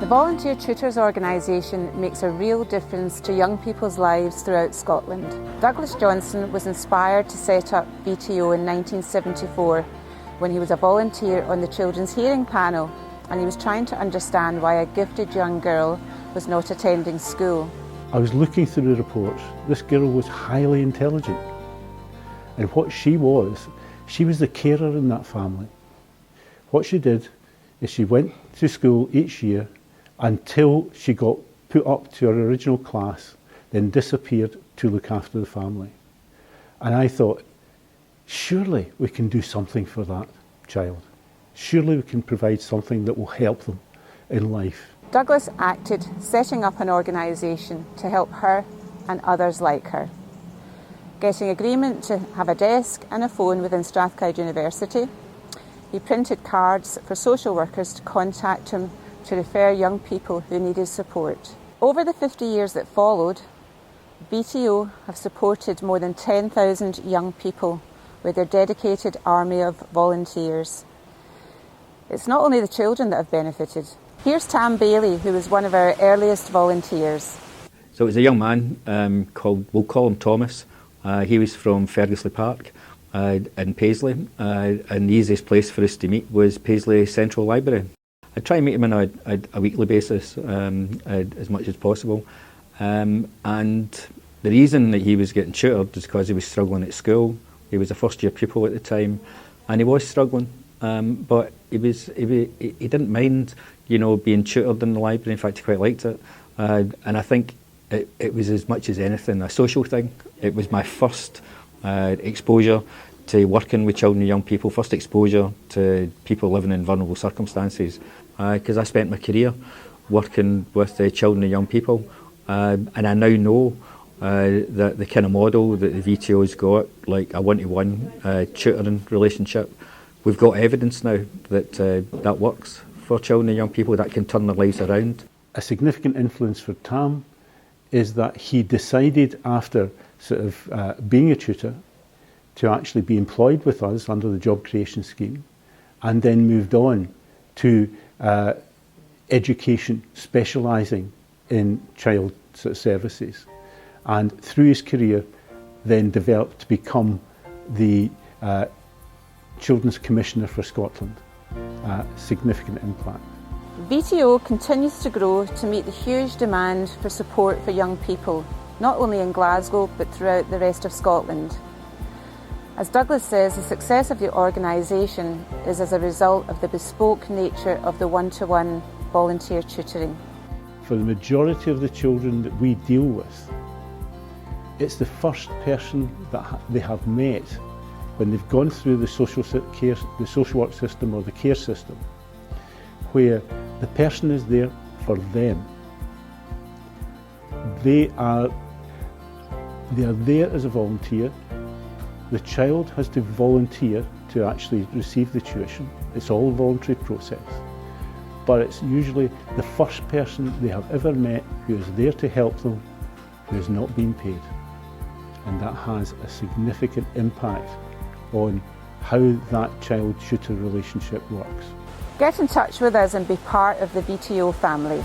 Volunteer Tutors organisation makes a real difference to young people's lives throughout Scotland. Douglas Johnson was inspired to set up VTO in 1974 when he was a volunteer on the Children's Hearing Panel, and he was trying to understand why a gifted young girl was not attending school. I was looking through the reports. This girl was highly intelligent, and what she was the carer in that family. What she did is she went to school each year until she got put up to her original class, then disappeared to look after the family. And I thought, surely we can do something for that child. Surely we can provide something that will help them in life. Douglas acted, setting up an organisation to help her and others like her. Getting agreement to have a desk and a phone within Strathclyde University, he printed cards for social workers to contact him to refer young people who needed support. Over the 50 years that followed, VTO have supported more than 10,000 young people with their dedicated army of volunteers. It's not only the children that have benefited. Here's Tam Bailey, who was one of our earliest volunteers. So it was a young man called, we'll call him Thomas. He was from Fergusley Park in Paisley, and the easiest place for us to meet was Paisley Central Library. I try and meet him on a weekly basis as much as possible, and the reason that he was getting tutored was because he was struggling at school. He was a first year pupil at the time, and he was struggling, but he didn't mind, you know, being tutored in the library. In fact, he quite liked it, and I think it was as much as anything a social thing. It was my first exposure to working with children and young people, first exposure to people living in vulnerable circumstances, because I spent my career working with children and young people, and I now know that the kind of model that the VTO's got, like a one-to-one tutoring relationship, we've got evidence now that that works for children and young people, that can turn their lives around. A significant influence for Tam is that he decided after sort of being a tutor to actually be employed with us under the job creation scheme, and then moved on to education, specialising in child services, and through his career then developed to become the Children's Commissioner for Scotland. Significant impact. VTO continues to grow to meet the huge demand for support for young people, not only in Glasgow but throughout the rest of Scotland. As Douglas says, the success of the organisation is as a result of the bespoke nature of the one-to-one volunteer tutoring. For the majority of the children that we deal with, it's the first person that they have met when they've gone through the social work system or the care system, where the person is there for them. They are there as a volunteer. The child has to volunteer to actually receive the tuition. It's all a voluntary process, but it's usually the first person they have ever met who is there to help them, who is not being paid. And that has a significant impact on how that child-tutor relationship works. Get in touch with us and be part of the VTO family.